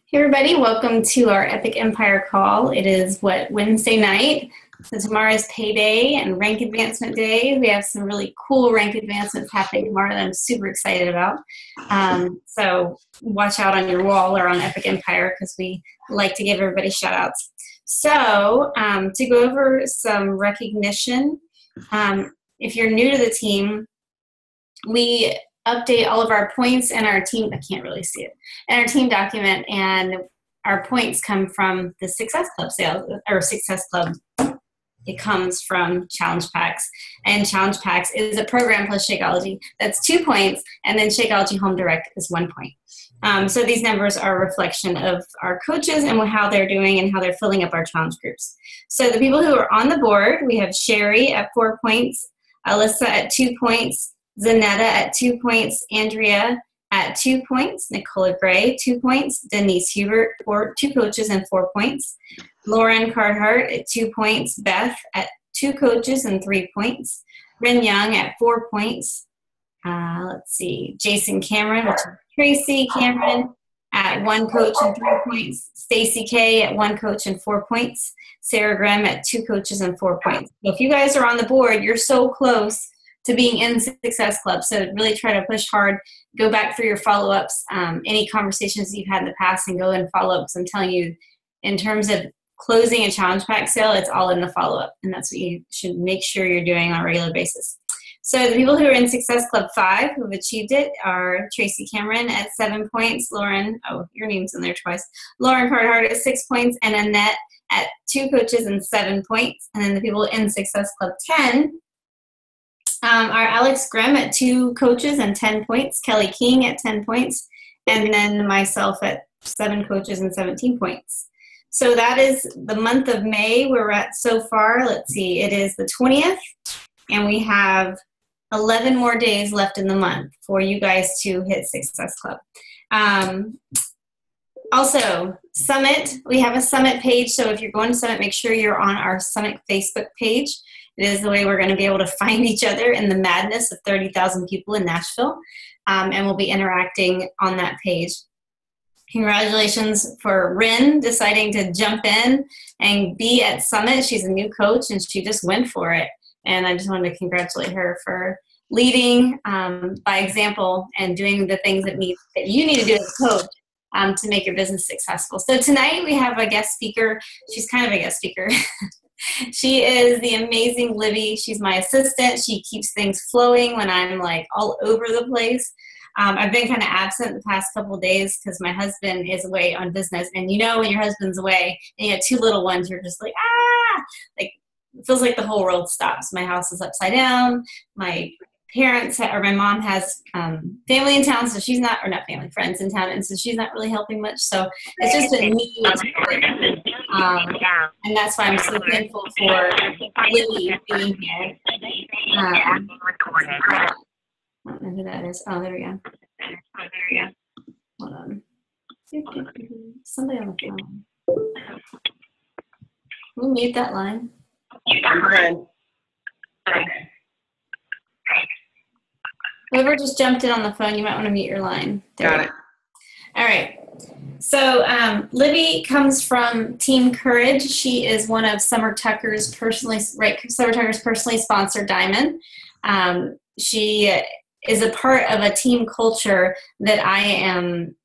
Hey everybody, welcome to our Epic Empire call. It is Wednesday night. So tomorrow is payday and rank advancement day. We have some really cool rank advancements happening tomorrow that I'm super excited about. So watch out on your wall or on Epic Empire because we like to give everybody shout outs. So to go over some recognition, if you're new to the team, we update all of our points and our team, I can't really see it, and our team document, and our points come from the Success Club sales, or Success Club. It comes from Challenge Packs, and Challenge Packs is a program plus Shakeology. That's 2 points, and then Shakeology Home Direct is 1 point. So these numbers are a reflection of our coaches and how they're doing and how they're filling up our challenge groups. So the people who are on the board, we have Sherry at 4 points, Alyssa at 2 points, Zanetta at 2 points, Andrea at 2 points, Nicola Gray, 2 points, Denise Hubert, 2 coaches and 4 points, Lauren Carhart at 2 points, Beth at 2 coaches and 3 points, Ren Young at 4 points, let's see, Jason Cameron, which is Tracy Cameron at 1 coach and 3 points, Stacy K at 1 coach and 4 points, Sarah Grimm at 2 coaches and 4 points. So if you guys are on the board, you're so close to being in Success Club. So really try to push hard, go back through your follow-ups, any conversations you've had in the past, and go and follow up. Because I'm telling you, in terms of closing a challenge pack sale, it's all in the follow-up. And that's what you should make sure you're doing on a regular basis. So the people who are in Success Club 5 who have achieved it are Tracy Cameron at 7 points, Lauren, oh, your name's in there twice, Lauren Carhart at 6 points, and Annette at 2 coaches and 7 points. And then the people in Success Club 10 are Alex Grimm at 2 coaches and 10 points, Kelly King at 10 points, and then myself at 7 coaches and 17 points. So that is the month of May we're at so far. Let's see, it is the 20th, and we have 11 more days left in the month for you guys to hit Success Club. Also, Summit, we have a Summit page, so if you're going to Summit, make sure you're on our Summit Facebook page. It is the way we're going to be able to find each other in the madness of 30,000 people in Nashville, and we'll be interacting on that page. Congratulations for Rin deciding to jump in and be at Summit. She's a new coach, and she just went for it. And I just wanted to congratulate her for leading by example and doing the things that you need to do as a coach to make your business successful. So tonight we have a guest speaker. She's kind of a guest speaker. She is the amazing Libby. She's my assistant. She keeps things flowing when I'm like all over the place. I've been kind of absent the past couple of days because my husband is away on business. And you know when your husband's away and you have 2 little ones, you're just like, like it feels like the whole world stops. My house is upside down. My parents or my mom has family in town, so she's not, or not family, friends in town, and so she's not really helping much. So it's just a new and that's why I'm so thankful for Libby being here. I don't know who that is. Oh, there we go. Hold on. Somebody on the phone. We'll mute that line. Whoever just jumped in on the phone, you might want to mute your line. Got it. All right. So Libby comes from Team Courage. She is one of Summer Tucker's personally sponsored Diamond. She is a part of a team culture that I am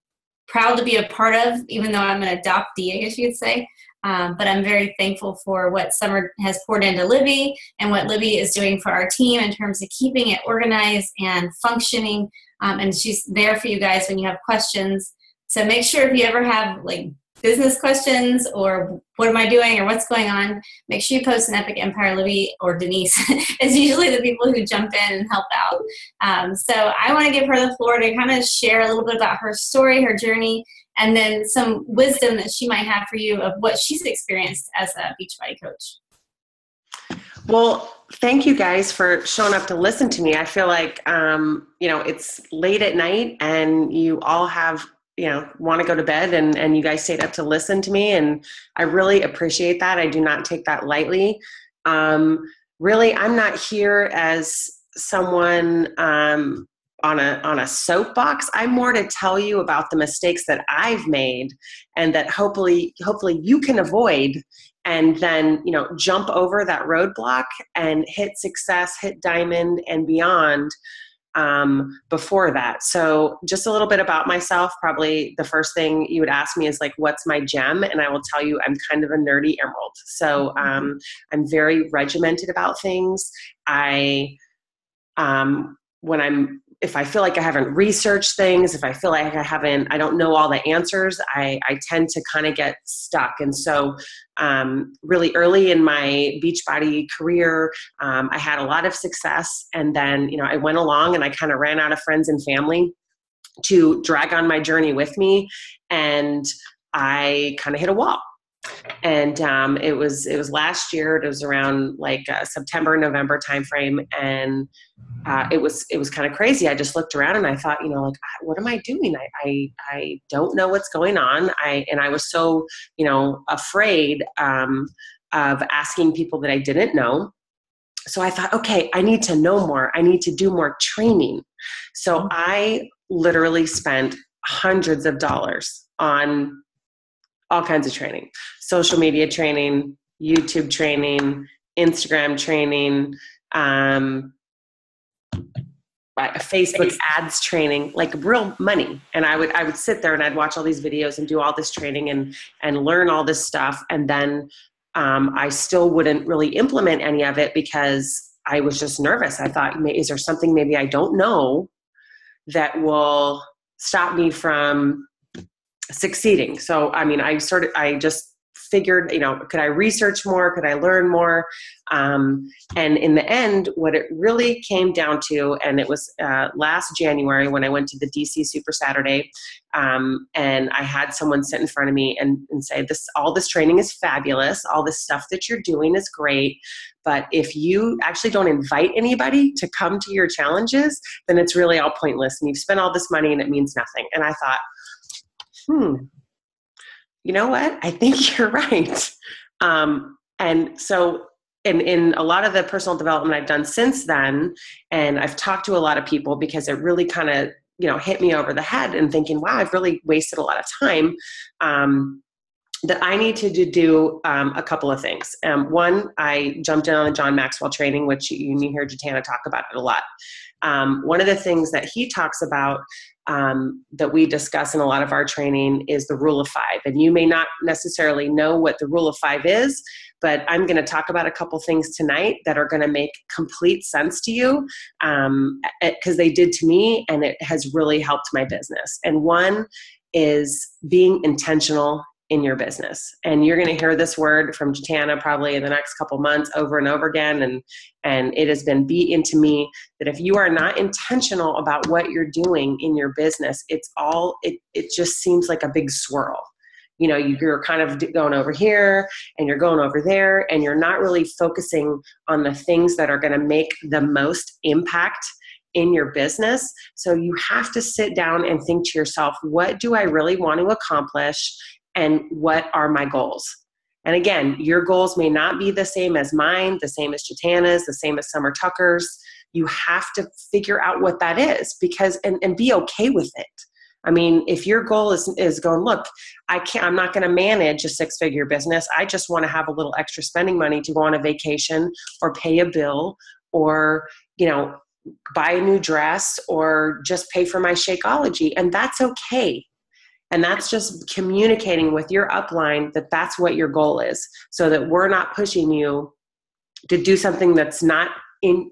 proud to be a part of, even though I'm an adoptee, I guess you could say. But I'm very thankful for what Summer has poured into Libby and what Libby is doing for our team in terms of keeping it organized and functioning. And she's there for you guys when you have questions. So make sure if you ever have like business questions or what am I doing or what's going on, make sure you post an Epic Empire. Libby or Denise is usually the people who jump in and help out. So I want to give her the floor to kind of share a little bit about her story, her journey, and then some wisdom that she might have for you of what she's experienced as a Beachbody coach. Well, thank you guys for showing up to listen to me. I feel like, it's late at night and you all have, want to go to bed and you guys stayed up to listen to me. And I really appreciate that. I do not take that lightly. Really, I'm not here as someone on a soapbox. I'm more to tell you about the mistakes that I've made and that hopefully you can avoid, and then, jump over that roadblock and hit success, hit diamond and beyond before that. So just a little bit about myself. Probably the first thing you would ask me is like, what's my gem? And I will tell you, I'm kind of a nerdy emerald. So I'm very regimented about things. If I feel like I haven't researched things, if I feel like I don't know all the answers, I tend to kind of get stuck. And so really early in my Beachbody career, I had a lot of success. And then, I went along and I kind of ran out of friends and family to drag on my journey with me. And I kind of hit a wall. And it was last year. It was around like September, November timeframe, and it was kind of crazy. I just looked around and I thought, like, what am I doing? I don't know what's going on. I was so afraid of asking people that I didn't know. So I thought, okay, I need to know more. I need to do more training. So I literally spent hundreds of dollars on all kinds of training, social media training, YouTube training, Instagram training, Facebook ads training, like real money. And I would sit there and I'd watch all these videos and do all this training and learn all this stuff. And then I still wouldn't really implement any of it because I was just nervous. I thought, is there something maybe I don't know that will stop me from succeeding? So, I just figured, could I research more? Could I learn more? And in the end, what it really came down to, and it was last January when I went to the DC Super Saturday, and I had someone sit in front of me and say, all this training is fabulous. All this stuff that you're doing is great. But if you actually don't invite anybody to come to your challenges, then it's really all pointless. And you've spent all this money and it means nothing. And I thought, you know what? I think you're right. And so in a lot of the personal development I've done since then, and I've talked to a lot of people because it really kind of, hit me over the head and thinking, wow, I've really wasted a lot of time, that I need to do a couple of things. One, I jumped in on the John Maxwell training, which you hear Jatana talk about it a lot. One of the things that he talks about that we discuss in a lot of our training is the rule of 5. And you may not necessarily know what the rule of 5 is, but I'm going to talk about a couple things tonight that are going to make complete sense to you, because they did to me, and it has really helped my business. And one is being intentional in your business. And you're going to hear this word from Jatana probably in the next couple months over and over again. And it has been beat into me that if you are not intentional about what you're doing in your business, it just seems like a big swirl. You're kind of going over here and you're going over there, and you're not really focusing on the things that are going to make the most impact in your business. So you have to sit down and think to yourself, what do I really want to accomplish? And what are my goals? And again, your goals may not be the same as mine, the same as Jatana's, the same as Summer Tucker's. You have to figure out what that is, because and be okay with it. If your goal is going, look, I'm not going to manage a 6-figure business. I just want to have a little extra spending money to go on a vacation or pay a bill or, buy a new dress or just pay for my Shakeology. And that's okay. And that's just communicating with your upline that that's what your goal is, so that we're not pushing you to do something that's not in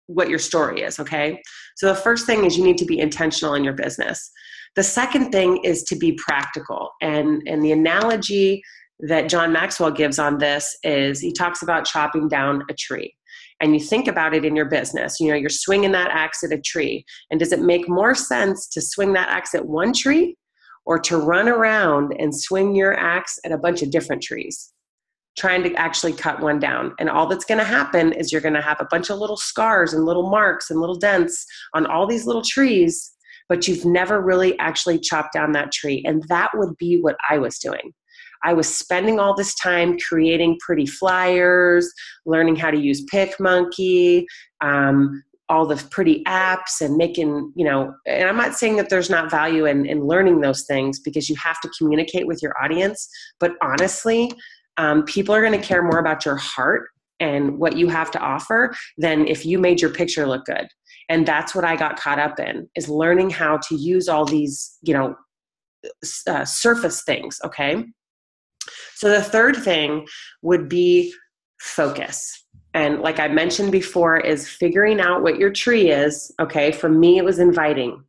what your story is, okay? So the first thing is you need to be intentional in your business. The second thing is to be practical. And the analogy that John Maxwell gives on this is he talks about chopping down a tree. And you think about it in your business, you're swinging that axe at a tree. And does it make more sense to swing that axe at one tree, or to run around and swing your axe at a bunch of different trees, trying to actually cut one down? And all that's going to happen is you're going to have a bunch of little scars and little marks and little dents on all these little trees, but you've never really actually chopped down that tree. And that would be what I was doing. I was spending all this time creating pretty flyers, learning how to use PicMonkey, all the pretty apps and making, and I'm not saying that there's not value in learning those things, because you have to communicate with your audience. But honestly, people are going to care more about your heart and what you have to offer than if you made your picture look good. And that's what I got caught up in, is learning how to use all these, surface things. Okay. So the third thing would be focus. And like I mentioned before, is figuring out what your tree is. Okay. For me, it was inviting.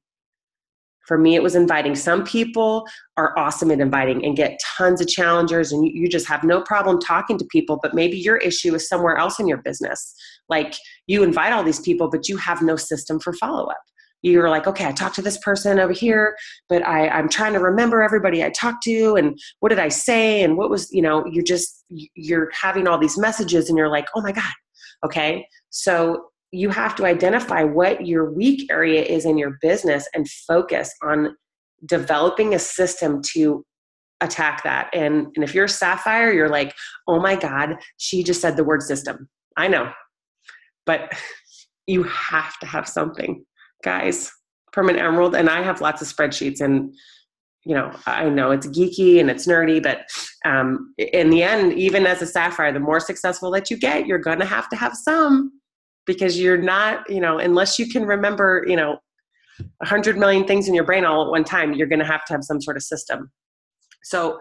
Some people are awesome at inviting and get tons of challengers, and you just have no problem talking to people, but maybe your issue is somewhere else in your business. Like, you invite all these people, but you have no system for follow-up. You're like, okay, I talked to this person over here, but I'm trying to remember everybody I talked to, and what did I say? And what was, you're having all these messages, and you're like, oh my God. Okay. So you have to identify what your weak area is in your business and focus on developing a system to attack that. And if you're a sapphire, you're like, oh my God, she just said the word system. I know, but you have to have something, guys, from an emerald. And I have lots of spreadsheets, and I know it's geeky and it's nerdy, but in the end, even as a sapphire, the more successful that you get, you're going to have some, because you're not, unless you can remember, 100 million things in your brain all at one time, you're going to have some sort of system. So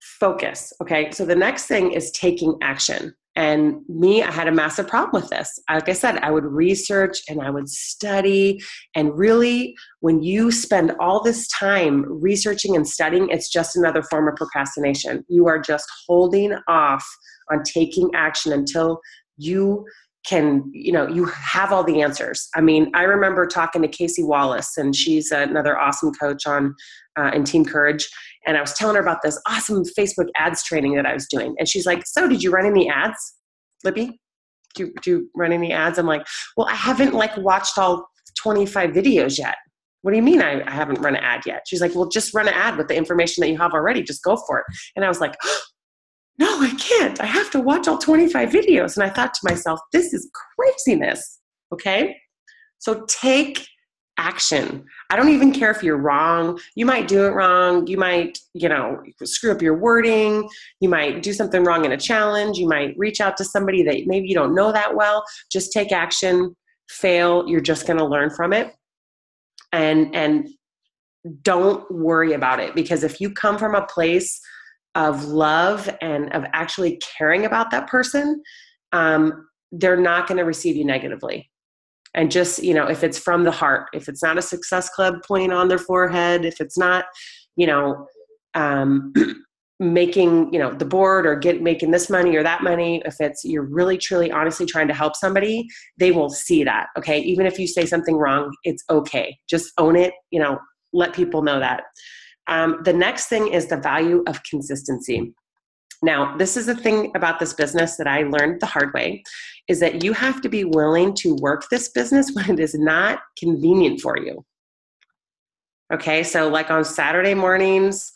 focus. Okay. So the next thing is taking action. And me, I had a massive problem with this. Like I said, I would research and I would study. And really, when you spend all this time researching and studying, it's just another form of procrastination. You are just holding off on taking action until you can, you have all the answers. I mean, I remember talking to Casey Wallace, and she's another awesome coach in Team Courage. And I was telling her about this awesome Facebook ads training that I was doing. And she's like, so did you run any ads, Libby? Do you run any ads? I'm like, well, I haven't watched all 25 videos yet. What do you mean I haven't run an ad yet? She's like, well, just run an ad with the information that you have already. Just go for it. And I was like, no, I can't. I have to watch all 25 videos. And I thought to myself, this is craziness. Okay. So take action. I don't even care if you're wrong. You might do it wrong. You might, screw up your wording. You might do something wrong in a challenge. You might reach out to somebody that maybe you don't know that well. Just take action. Fail. You're just going to learn from it. And don't worry about it, because if you come from a place of love and of actually caring about that person, they're not going to receive you negatively. And just, if it's from the heart, if it's not a success club pointing on their forehead, if it's not, making, the board or making this money or that money, if it's, you're really, truly, honestly trying to help somebody, they will see that. Okay. Even if you say something wrong, it's okay. Just own it, let people know that. The next thing is the value of consistency. Now, this is the thing about this business that I learned the hard way, is that you have to be willing to work this business when it is not convenient for you. Okay, so like on Saturday mornings,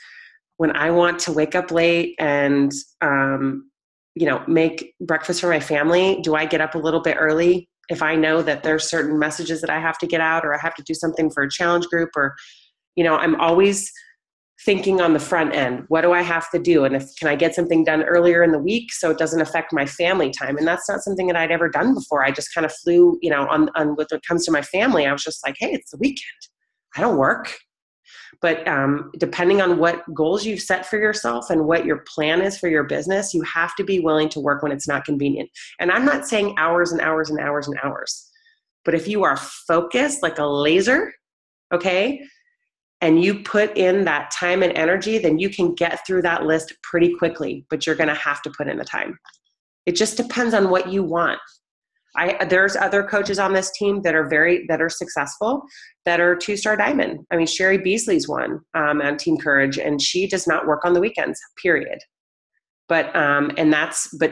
when I want to wake up late and, make breakfast for my family, do I get up a little bit early if I know that there's certain messages that I have to get out, or I have to do something for a challenge group, or, I'm always thinking on the front end, what do I have to do? And can I get something done earlier in the week so it doesn't affect my family time? And that's not something that I'd ever done before. I just kind of flew, on when it comes to my family, I was just like, hey, it's the weekend. I don't work. But depending on what goals you've set for yourself and what your plan is for your business, you have to be willing to work when it's not convenient. And I'm not saying hours and hours and hours and hours, but if you are focused like a laser, okay, and you put in that time and energy, then you can get through that list pretty quickly, but you're going to have to put in the time. It just depends on what you want. There's other coaches on this team that are successful, that are 2-star diamond. I mean, Sherry Beasley's one on Team Courage, and she does not work on the weekends, period. But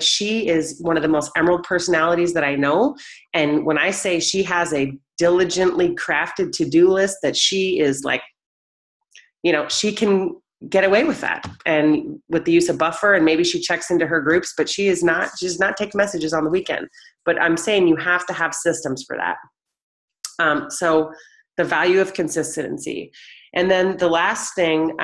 she is one of the most emerald personalities that I know. And when I say she has a diligently crafted to-do list, that she is like, she can get away with that, and with the use of buffer, and maybe she checks into her groups, but she does not take messages on the weekend. But I'm saying you have to have systems for that. So the value of consistency. And then the last thing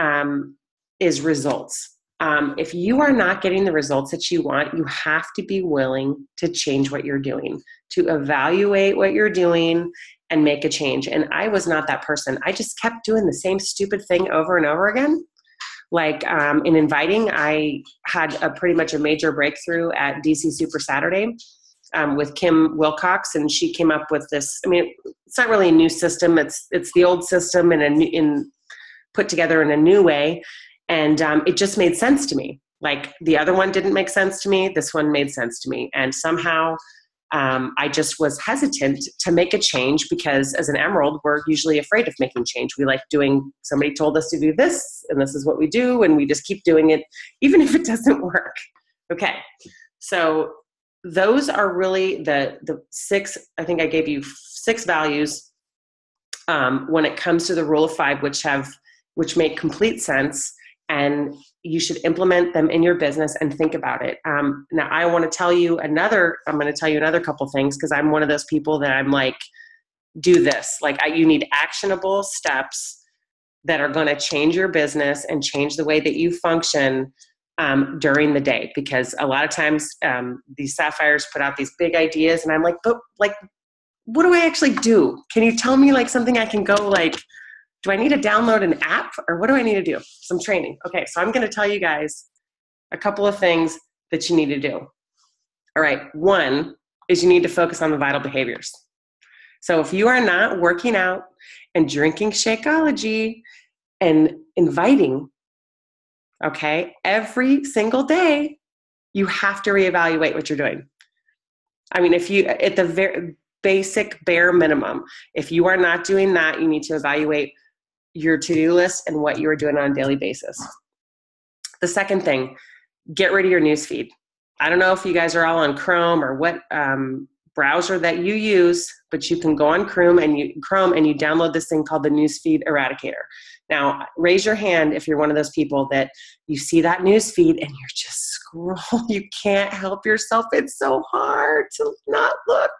is results. If you are not getting the results that you want, you have to be willing to change what you're doing, to evaluate what you're doing and make a change. And I was not that person. I just kept doing the same stupid thing over and over again. Like in inviting, I had pretty much a major breakthrough at DC Super Saturday with Kim Wilcox, and she came up with this. I mean, it's not really a new system. It's the old system in put together in a new way. And it just made sense to me. Like the other one didn't make sense to me. This one made sense to me. And somehow I just was hesitant to make a change because as an Emerald, we're usually afraid of making change. We like doing, somebody told us to do this and this is what we do. And we just keep doing it, even if it doesn't work. Okay. So those are really the 6, I think I gave you 6 values when it comes to the rule of 5, which make complete sense. And you should implement them in your business and think about it. Now I want to tell you I'm going to tell you another couple things because I'm one of those people that I'm like, do this. Like you need actionable steps that are going to change your business and change the way that you function during the day. Because a lot of times these sapphires put out these big ideas and I'm like, but like, what do I actually do? Can you tell me like something I can go like, do I need to download an app or what do I need to do? Some training. Okay, so I'm going to tell you guys a couple of things that you need to do. All right, one is you need to focus on the vital behaviors. So if you are not working out and drinking Shakeology and inviting, okay, every single day, you have to reevaluate what you're doing. I mean, if you, at the very basic bare minimum, if you are not doing that, you need to evaluate your to-do list and what you are doing on a daily basis. The second thing, get rid of your newsfeed. I don't know if you guys are all on Chrome or what browser that you use, but you can go on Chrome and you download this thing called the Newsfeed Eradicator. Now, raise your hand if you're one of those people that you see that newsfeed and you're just scroll. You can't help yourself. It's so hard to not look.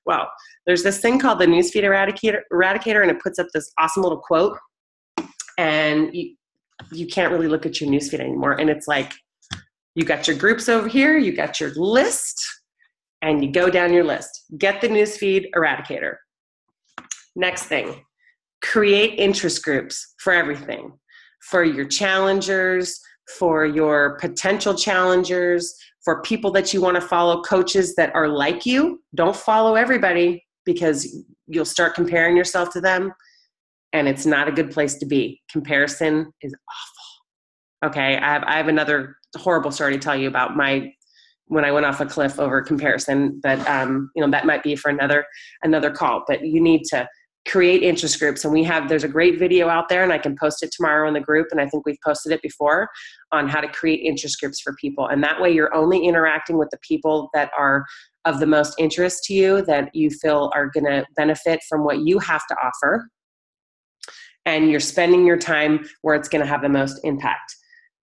Well, there's this thing called the Newsfeed Eradicator, and it puts up this awesome little quote. And you can't really look at your newsfeed anymore. And it's like, you got your groups over here, you got your list, and you go down your list. Get the Newsfeed Eradicator. Next thing, create interest groups for everything. For your challengers, for your potential challengers, for people that you want to follow, coaches that are like you. Don't follow everybody because you'll start comparing yourself to them. And it's not a good place to be. Comparison is awful. Okay, I have another horrible story to tell you about when I went off a cliff over comparison, but that might be for another call. But you need to create interest groups, and there's a great video out there, and I can post it tomorrow in the group, and I think we've posted it before on how to create interest groups for people. And that way you're only interacting with the people that are of the most interest to you, that you feel are going to benefit from what you have to offer. And you're spending your time where it's going to have the most impact.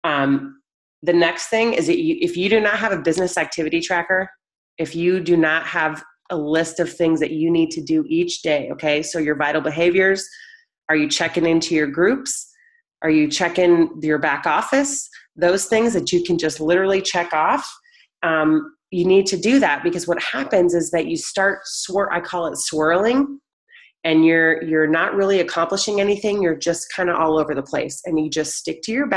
The next thing is that if you do not have a business activity tracker, if you do not have a list of things that you need to do each day, okay? So your vital behaviors, are you checking into your groups? Are you checking your back office? Those things that you can just literally check off. You need to do that because what happens is that you start, I call it swirling, and you're not really accomplishing anything. You're just kind of all over the place, and you just stick to your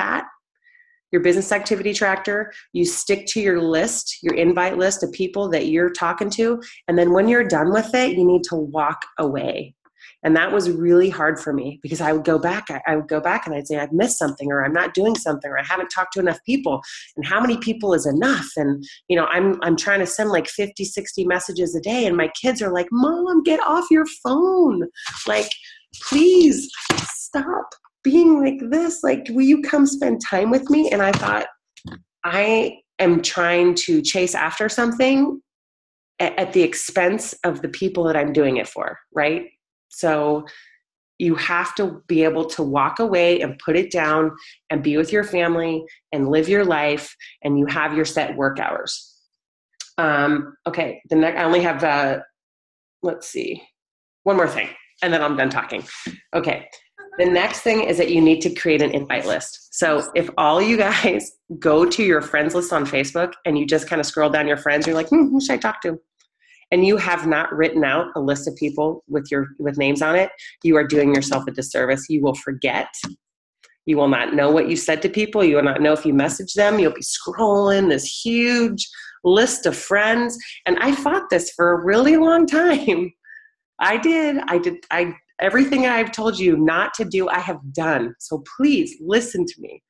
your business activity tracker. You stick to your list, your invite list of people that you're talking to. And then when you're done with it, you need to walk away. And that was really hard for me because I would go back and I'd say, I've missed something, or I'm not doing something, or I haven't talked to enough people. And how many people is enough? And, I'm trying to send like 50, 60 messages a day. And my kids are like, Mom, get off your phone. Like, please stop being like this. Like, will you come spend time with me? And I thought, I am trying to chase after something at the expense of the people that I'm doing it for, right? So you have to be able to walk away and put it down and be with your family and live your life, and you have your set work hours. Okay, I only have, let's see, one more thing. and then I'm done talking. Okay. The next thing is that you need to create an invite list. So if all you guys go to your friends list on Facebook and you just kind of scroll down your friends, you're like, who should I talk to? And you have not written out a list of people with names on it, you are doing yourself a disservice. You will forget. You will not know what you said to people. You will not know if you messaged them. You'll be scrolling this huge list of friends. And I fought this for a really long time. I did. Everything I've told you not to do, I have done. So please listen to me.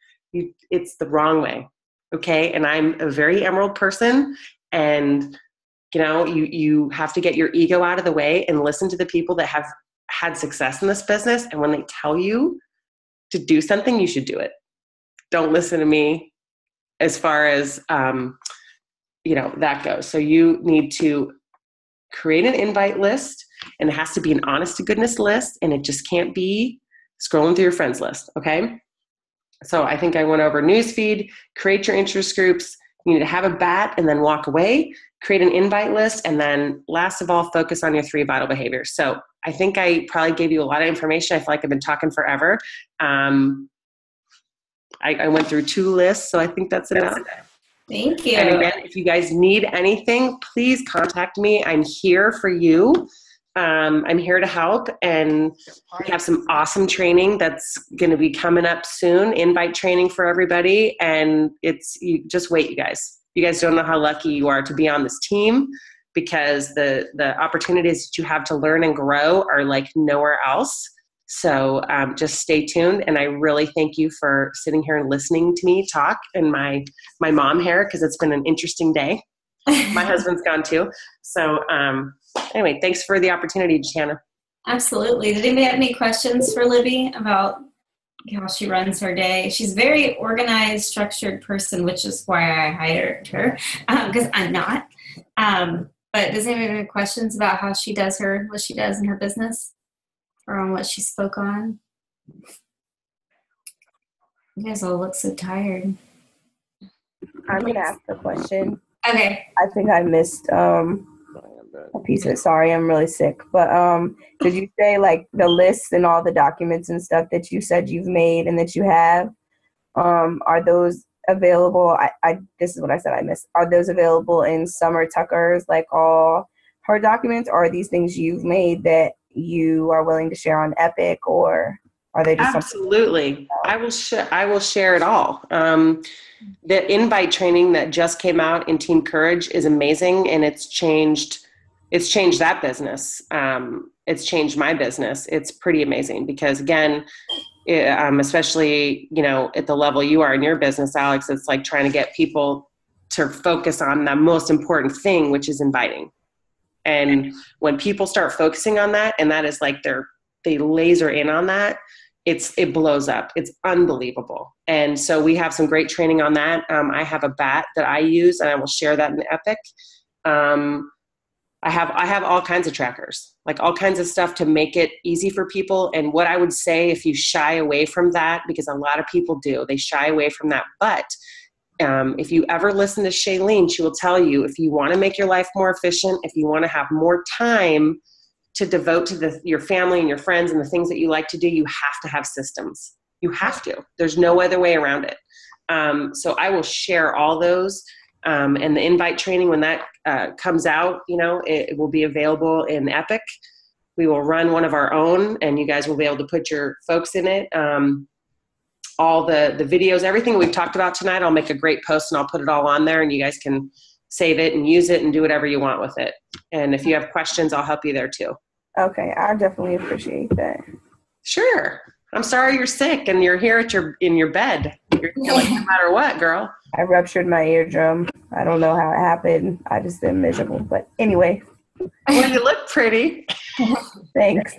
It's the wrong way. Okay. And I'm a very emerald person, and you have to get your ego out of the way and listen to the people that have had success in this business. And when they tell you to do something, you should do it. Don't listen to me as far as, that goes. So you need to create an invite list, and it has to be an honest to goodness list. And it just can't be scrolling through your friends list. Okay. So I think I went over newsfeed, create your interest groups. You need to have a bat and then walk away, create an invite list, and then last of all, focus on your 3 vital behaviors. So I think I probably gave you a lot of information. I feel like I've been talking forever. I went through 2 lists, so I think that's enough. Thank you. And again, if you guys need anything, please contact me. I'm here for you. I'm here to help, and we have some awesome training that's going to be coming up soon, invite training for everybody. And you just wait, you guys. You guys don't know how lucky you are to be on this team, because the opportunities that you have to learn and grow are like nowhere else. So just stay tuned. And I really thank you for sitting here and listening to me talk in my mom hair, because it's been an interesting day. My husband's gone too. So anyway, thanks for the opportunity, Shanna. Absolutely. Did anybody have any questions for Libby about how she runs her day? She's a very organized, structured person, which is why I hired her, because I'm not. But does anybody have any questions about how she does what she does in her business, or on what she spoke on? You guys all look so tired. I'm going to ask a question. Okay. I think I missed a piece of it. Sorry, I'm really sick. But did you say like the lists and all the documents and stuff that you said you've made and that you have, are those available? This is what I said I missed. Are those available in Summer Tucker's, like all her documents, or are these things you've made that you are willing to share on Epic, or are they just absolutely? I will share it all. The invite training that just came out in Team Courage is amazing, and it's changed that business. It's changed my business. It's pretty amazing, because again, especially, at the level you are in your business, Alex, it's like trying to get people to focus on the most important thing, which is inviting. And when people start focusing on that, and that is like they laser in on that, it blows up. It's unbelievable. And so we have some great training on that. I have a bat that I use, and I will share that in Epic. I have all kinds of trackers, like all kinds of stuff to make it easy for people. And what I would say, if you shy away from that, because a lot of people do, they shy away from that. But if you ever listen to Shailene, she will tell you, if you want to make your life more efficient, if you want to have more time to devote to your family and your friends and the things that you like to do, you have to have systems. You have to. There's no other way around it. So I will share all those. And the invite training, when that comes out, it will be available in Epic. We will run one of our own, and you guys will be able to put your folks in it. All the videos, everything we've talked about tonight, I'll make a great post and I'll put it all on there, and you guys can save it and use it and do whatever you want with it. And if you have questions, I'll help you there too. Okay, I definitely appreciate that. Sure. I'm sorry you're sick and you're here in your bed. You're like, no matter what, girl. I ruptured my eardrum. I don't know how it happened. I just been miserable. But anyway. Well, you look pretty. Thanks.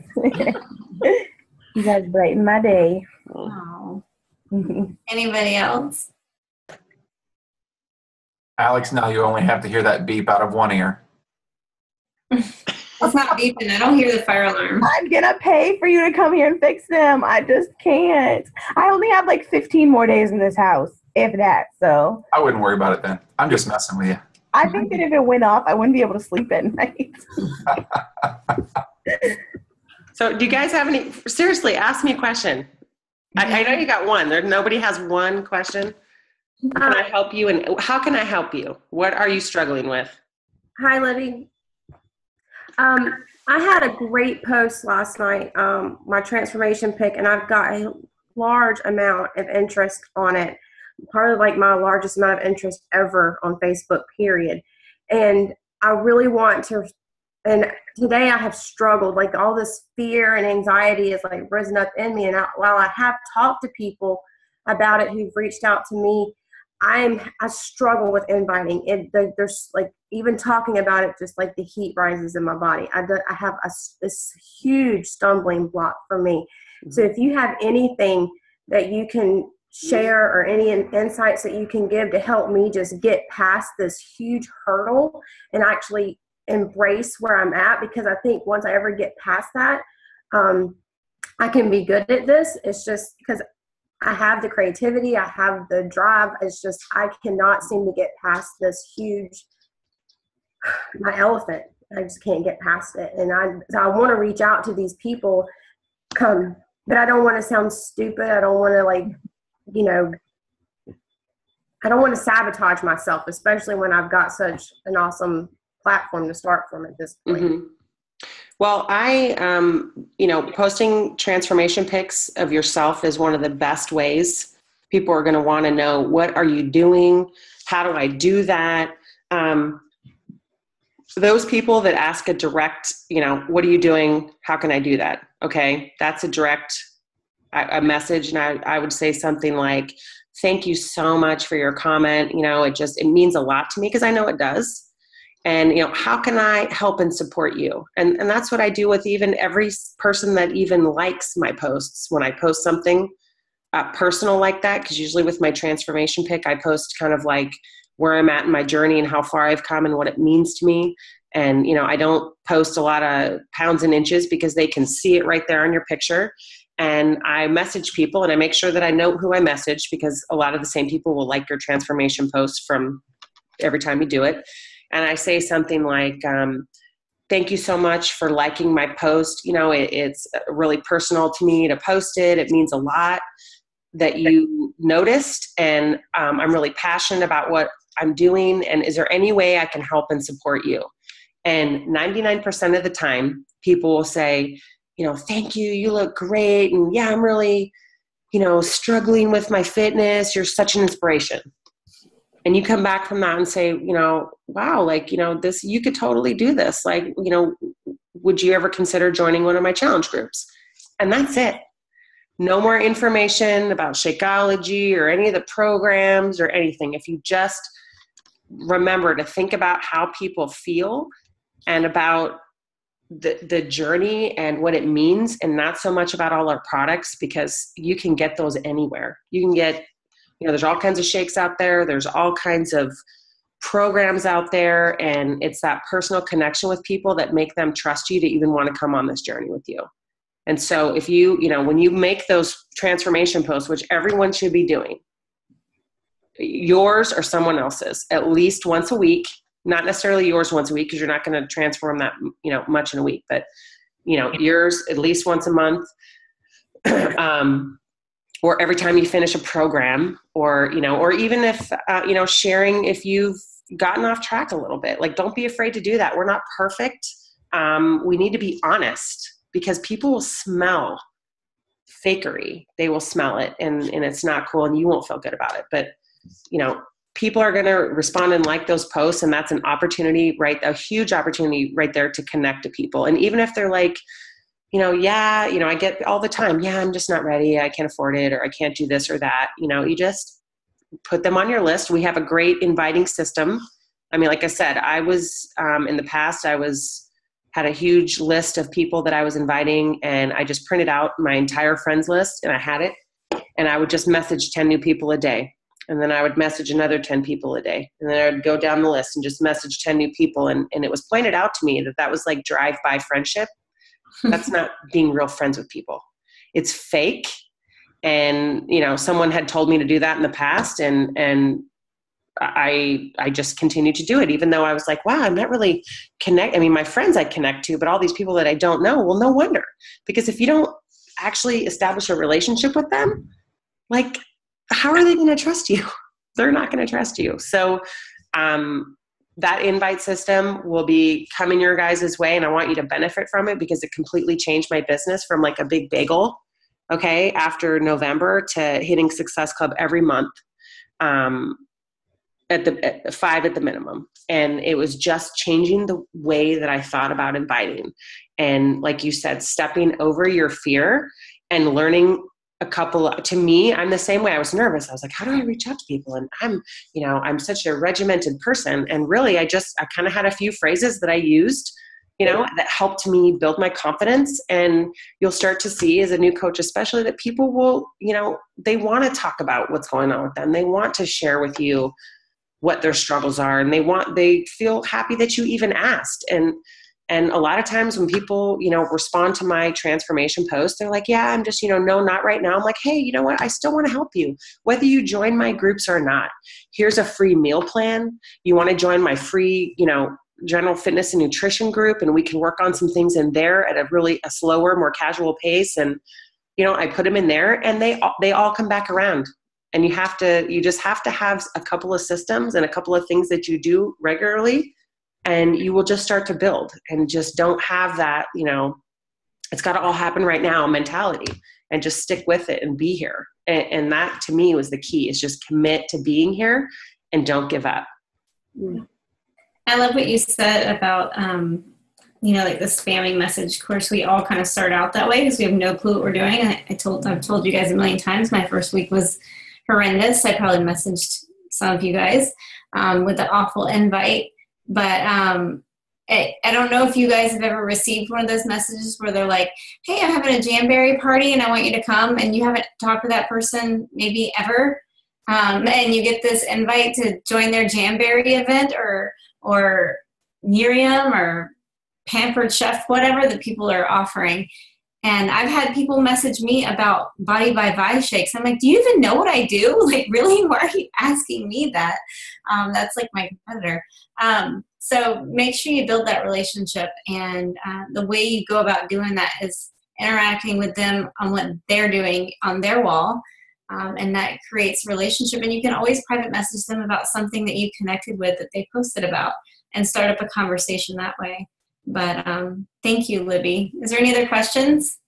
You guys brighten my day. Wow. Anybody else? Alex, now you only have to hear that beep out of one ear. It's not beeping. I don't hear the fire alarm. I'm going to pay for you to come here and fix them. I just can't. I only have like 15 more days in this house, if that. So I wouldn't worry about it then. I'm just messing with you. I think that if it went off, I wouldn't be able to sleep at night. So do you guys have any, seriously, ask me a question. I know you got one. Nobody has one question. Can I help you? And how can I help you? What are you struggling with? Hi, Libby. I had a great post last night, my transformation pick, and I've got a large amount of interest on it. Probably like my largest amount of interest ever on Facebook, period. And I really want to, and today I have struggled, like all this fear and anxiety has like risen up in me. And while I have talked to people about it who've reached out to me, I struggle with inviting it. There's like, even talking about it, just like the heat rises in my body. I have this huge stumbling block for me. Mm-hmm. So if you have anything that you can share or any insights that you can give to help me just get past this huge hurdle and actually embrace where I'm at, because I think once I ever get past that, I can be good at this. It's just because I have the creativity, I have the drive. It's just I cannot seem to get past this huge, my elephant. I just can't get past it. And I want to reach out to these people, but I don't want to sound stupid. I don't want to I don't want to sabotage myself, especially when I've got such an awesome platform to start from at this point. Mm-hmm. Well, posting transformation pics of yourself is one of the best ways. People are going to want to know, what are you doing? How do I do that? Those people that ask a direct, what are you doing? How can I do that? Okay. That's a direct a message. And I would say something like, thank you so much for your comment. It means a lot to me, because I know it does. And, how can I help and support you? And that's what I do with even every person that even likes my posts. When I post something personal like that, because usually with my transformation pic, I post kind of like where I'm at in my journey and how far I've come and what it means to me. And, I don't post a lot of pounds and inches, because they can see it right there on your picture. And I message people, and I make sure that I know who I message, because a lot of the same people will like your transformation post from every time you do it. And I say something like, thank you so much for liking my post. It's really personal to me to post it. It means a lot that you noticed. And I'm really passionate about what I'm doing. And is there any way I can help and support you? And 99% of the time, people will say, thank you. You look great. And yeah, I'm really, struggling with my fitness. You're such an inspiration. And you come back from that and say, wow, this, you could totally do this. Would you ever consider joining one of my challenge groups? And that's it. No more information about Shakeology or any of the programs or anything. If you just remember to think about how people feel and about the journey and what it means, and not so much about all our products, because you can get those anywhere. You can get, there's all kinds of shakes out there. There's all kinds of programs out there. And it's that personal connection with people that make them trust you to even want to come on this journey with you. And so if you, when you make those transformation posts, which everyone should be doing, yours or someone else's, at least once a week, not necessarily yours once a week, because you're not going to transform that, much in a week, but, yours at least once a month. Or every time you finish a program, or even if, sharing if you've gotten off track a little bit. Don't be afraid to do that. We're not perfect. We need to be honest, because people will smell fakery. They will smell it, and it's not cool, and you won't feel good about it. But, people are going to respond and like those posts, and that's an opportunity, a huge opportunity right there to connect to people. And even if they're like, I get all the time, yeah, I'm just not ready. I can't afford it, or I can't do this or that. You just put them on your list. We have a great inviting system. I mean, like I said, I was, in the past, had a huge list of people that I was inviting, and I just printed out my entire friends list, and I had it, and I would just message 10 new people a day. And then I would message another 10 people a day. And then I would go down the list and just message 10 new people. And it was pointed out to me that was like drive-by friendship. That's not being real friends with people. It's fake. And, someone had told me to do that in the past, and I just continued to do it, even though I was like, wow, I'm not really I mean, my friends I connect to, but all these people that I don't know, well, no wonder, because if you don't actually establish a relationship with them, like, how are they going to trust you? They're not going to trust you. So, that invite system will be coming your guys' way, and I want you to benefit from it because it completely changed my business from like a big bagel, okay, after November, to hitting Success Club every month. At 5 at the minimum. And it was just changing the way that I thought about inviting. And like you said, stepping over your fear and learning to me, I'm the same way. I was nervous. I was like, how do I reach out to people? And I'm such a regimented person. And really, I kind of had a few phrases that I used, that helped me build my confidence. And you'll start to see as a new coach, especially, that people will, they want to talk about what's going on with them. They want to share with you what their struggles are, and they feel happy that you even asked. And a lot of times when people, respond to my transformation post, they're like, yeah, I'm just, no, not right now. I'm like, hey, you know what? I still want to help you, whether you join my groups or not. Here's a free meal plan. You want to join my free, general fitness and nutrition group, and we can work on some things in there at a slower, more casual pace. And, I put them in there, and they all come back around. And you just have to have a couple of systems and a couple of things that you do regularly, and you will just start to build. And just don't have that, it's got to all happen right now mentality, and just stick with it and be here. And that, to me, was the key, is just commit to being here and don't give up. I love what you said about, like the spamming message. Of course, we all kind of start out that way because we have no clue what we're doing. And I've told you guys a million times, my first week was horrendous. I probably messaged some of you guys with the awful invite. But I don't know if you guys have ever received one of those messages where they're like, hey, I'm having a Jamberry party and I want you to come, and you haven't talked to that person maybe ever. And you get this invite to join their Jamberry event or Miriam or Pampered Chef, whatever the people are offering. And I've had people message me about Body by Vi shakes. I'm like, do you even know what I do? Like, really? Why are you asking me that? That's like my competitor. So make sure you build that relationship. And the way you go about doing that is interacting with them on what they're doing on their wall. And that creates a relationship. And you can always private message them about something that you connected with that they posted about, and start up a conversation that way. But thank you, Libby. Is there any other questions?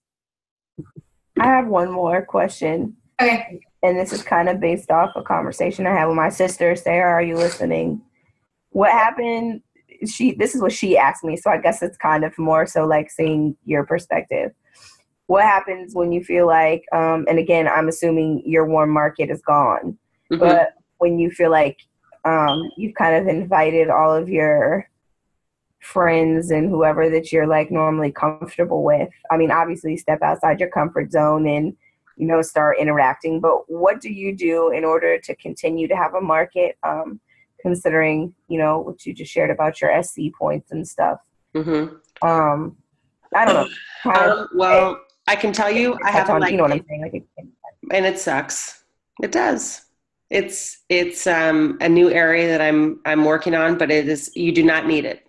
I have one more question. Okay. And this is kind of based off a conversation I had with my sister. Sarah, are you listening? What happened? This is what she asked me. So I guess it's kind of more so like seeing your perspective. What happens when you feel like, and again, I'm assuming your warm market is gone, but when you feel like you've kind of invited all of your friends and whoever that you're like normally comfortable with. I mean, obviously step outside your comfort zone and, start interacting, but what do you do in order to continue to have a market, considering, what you just shared about your SC points and stuff? I don't know. Well, I can tell you, I have you know what I'm saying? And it sucks. It does. It's a new area that I'm working on, but you do not need it.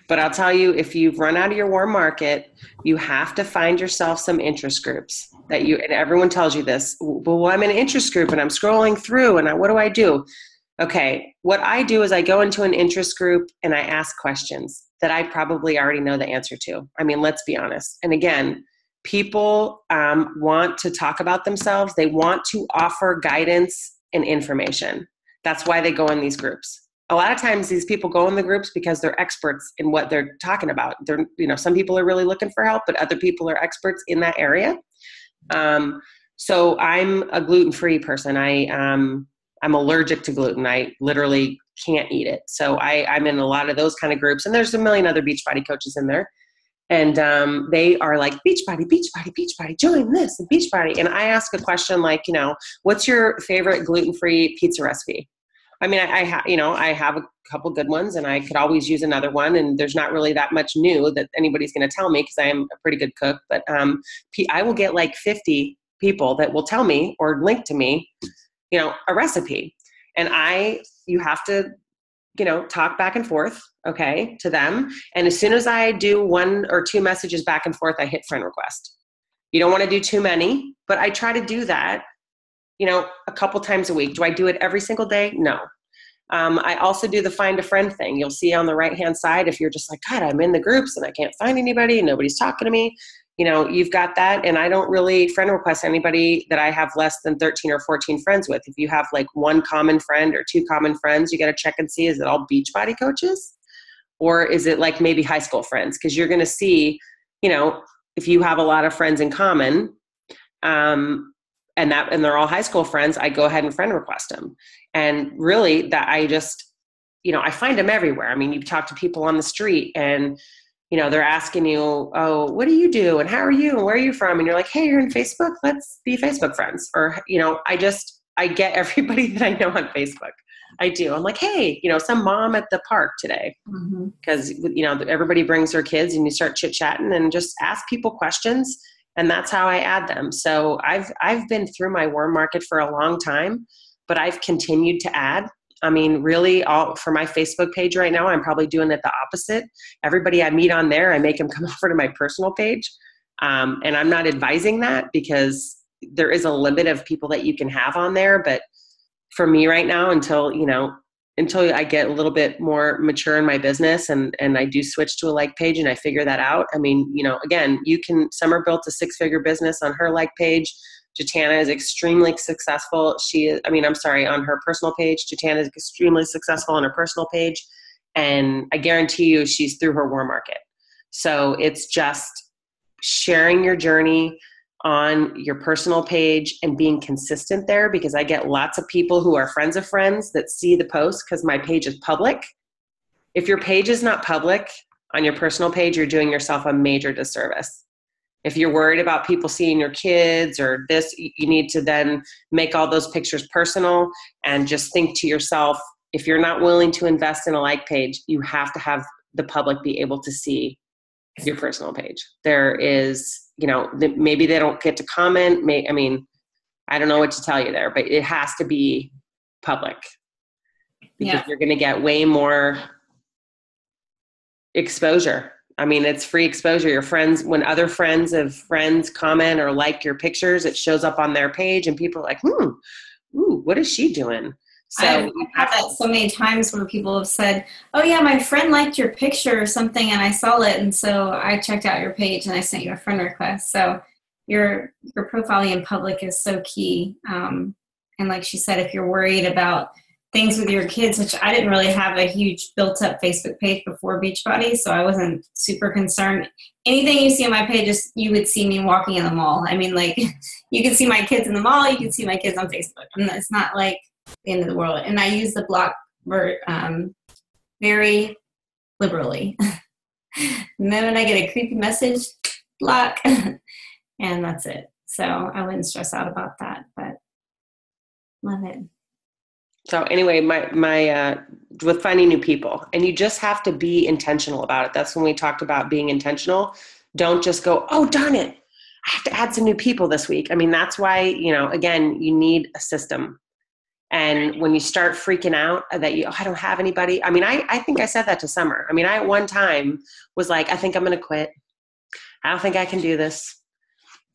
But I'll tell you, if you've run out of your warm market, you have to find yourself some interest groups and everyone tells you this. Well, I'm in an interest group and I'm scrolling through and what do I do? Okay. What I do is I go into an interest group and I ask questions that I probably already know the answer to. I mean, let's be honest. And again, people want to talk about themselves. They want to offer guidance and information. That's why they go in these groups. A lot of times these people go in the groups because they're experts in what they're talking about. Some people are really looking for help, but other people are experts in that area. So I'm a gluten-free person. I'm allergic to gluten. I literally can't eat it. So I'm in a lot of those kind of groups, and there's a million other Beachbody coaches in there. And they are like, Beachbody, Beachbody, Beachbody, join this and Beachbody. And I ask a question like, what's your favorite gluten-free pizza recipe? I mean, I have a couple good ones, and I could always use another one. And there's not really that much new that anybody's going to tell me because I am a pretty good cook. But I will get like 50 people that will tell me or link to me, a recipe. And you have to, talk back and forth, okay, to them. And as soon as I do 1 or 2 messages back and forth, I hit friend request. You don't want to do too many, but I try to do that, a couple times a week. Do I do it every single day? No. I also do the find a friend thing. You'll see on the right-hand side, if you're just like, God, I'm in the groups and I can't find anybody and nobody's talking to me, you've got that. And I don't really friend request anybody that I have less than 13 or 14 friends with. If you have like 1 common friend or 2 common friends, you got to check and see, is it all Beachbody coaches? Or is it like maybe high school friends? Because you're going to see, if you have a lot of friends in common, and they're all high school friends, I go ahead and friend request them. And really that I just, I find them everywhere. I mean, you talk to people on the street and, they're asking you, oh, what do you do? And how are you? And where are you from? And you're like, hey, you're in Facebook. Let's be Facebook friends. Or, I get everybody that I know on Facebook. I do. I'm like, hey, some mom at the park today. Because, everybody brings their kids and you start chit chatting and just ask people questions. And that's how I add them. So I've been through my warm market for a long time, but I've continued to add. I mean, really, for my Facebook page right now, I'm probably doing it the opposite. Everybody I meet on there, I make them come over to my personal page. And I'm not advising that because there is a limit of people that you can have on there. But for me right now, until I get a little bit more mature in my business and I do switch to a like page and I figure that out. I mean, again, Summer built a 6-figure business on her like page. Jatana is extremely successful. On her personal page. Jatana is extremely successful on her personal page. And I guarantee you she's through her warm market. So it's just sharing your journey on your personal page and being consistent there, because I get lots of people who are friends of friends that see the post because my page is public. If your page is not public on your personal page, you're doing yourself a major disservice. If you're worried about people seeing your kids or this, you need to then make all those pictures personal and just think to yourself, if you're not willing to invest in a like page, you have to have the public be able to see your personal page. There is, maybe they don't get to comment. I don't know what to tell you there, but it has to be public because you're going to get way more exposure. It's free exposure. Your friends, when other friends of friends comment or like your pictures, it shows up on their page and people are like, ooh, what is she doing? So I've had that so many times where people have said, oh yeah, my friend liked your picture or something and I saw it. And so I checked out your page and I sent you a friend request. So your profiling in public is so key. And like she said, if you're worried about things with your kids, which I didn't really have a huge built up Facebook page before Beachbody, so I wasn't super concerned. Anything you see on my page is you would see me walking in the mall. You can see my kids in the mall, you can see my kids on Facebook. And it's not like the end of the world. And I use the block very liberally. And then when I get a creepy message, block, and that's it. So I wouldn't stress out about that, but love it. So anyway, my with finding new people, and you just have to be intentional about it. That's when we talked about being intentional. Don't just go, oh, darn it, I have to add some new people this week. That's why, again, you need a system. And when you start freaking out that I don't have anybody. I think I said that to Summer. I at one time was like, I think I'm going to quit. I don't think I can do this.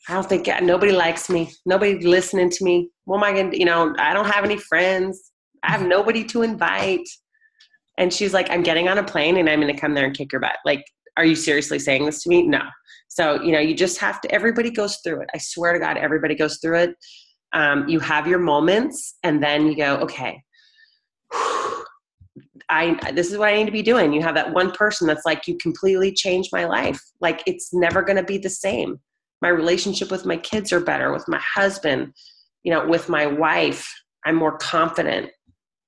I don't think nobody likes me. Nobody's listening to me. What am I going to, I don't have any friends. I have nobody to invite. And she's like, I'm getting on a plane and I'm going to come there and kick your butt. Like, are you seriously saying this to me? No. So, you just have to, everybody goes through it. I swear to God, everybody goes through it. You have your moments and then you go, okay, this is what I need to be doing. You have that one person that's like, you completely changed my life. Like, it's never going to be the same. My relationship with my kids are better, with my husband, with my wife. I'm more confident.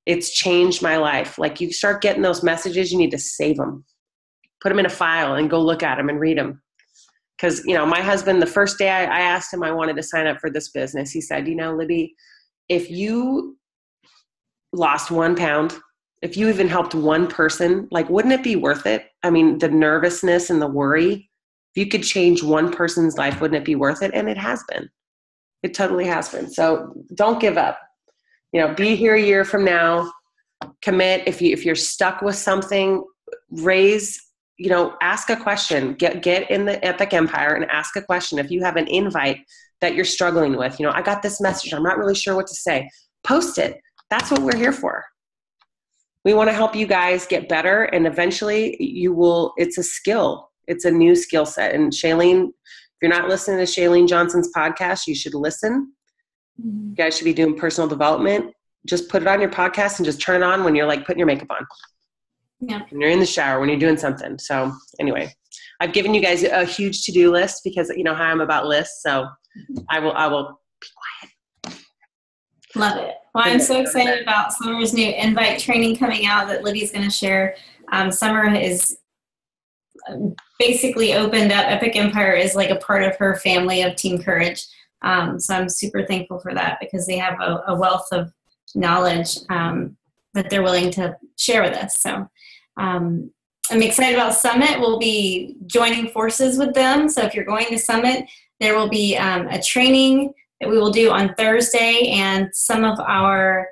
It's changed my life. Like, you start getting those messages, you need to save them, put them in a file and go look at them and read them. Because, my husband, the first day I asked him I wanted to sign up for this business, he said, Libby, if you lost 1 pound, if you even helped one person, like, wouldn't it be worth it? The nervousness and the worry, if you could change one person's life, wouldn't it be worth it? And it has been. It totally has been. So don't give up. be here a year from now, commit. If you're stuck with something, ask a question, get in the Epic Empire and ask a question. If you have an invite that you're struggling with, I got this message, I'm not really sure what to say, post it. That's what we're here for. We want to help you guys get better, and eventually it's a skill. It's a new skill set. And Shailene, if you're not listening to Shailene Johnson's podcast, you should listen. You guys should be doing personal development. Just put it on your podcast and just turn it on when you're like putting your makeup on. Yeah. When you're in the shower, when you're doing something. So anyway, I've given you guys a huge to-do list because you know how I'm about lists. So I will be quiet. Love it. Well, I'm so excited about Summer's new invite training coming out that Libby's going to share. Summer is basically opened up. Epic Empire is like a part of her family of Team Courage. So I'm super thankful for that because they have a wealth of knowledge that they're willing to share with us. So I'm excited about Summit. We'll be joining forces with them. So if you're going to Summit, there will be a training that we will do on Thursday, and some of our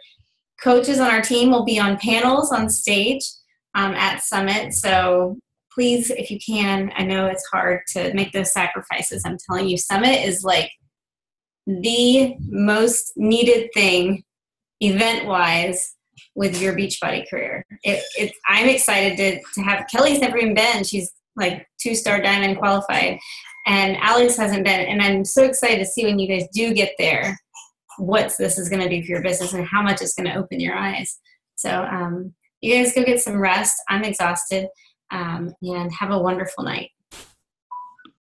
coaches on our team will be on panels on stage at Summit. So please, if you can, I know it's hard to make those sacrifices. I'm telling you, Summit is like the most needed thing event-wise with your Beachbody career. I'm excited to have, Kelly's never even been. She's like 2-star Diamond qualified. And Alex hasn't been. And I'm so excited to see when you guys do get there, what this is going to do for your business and how much it's going to open your eyes. So you guys go get some rest. I'm exhausted. And have a wonderful night.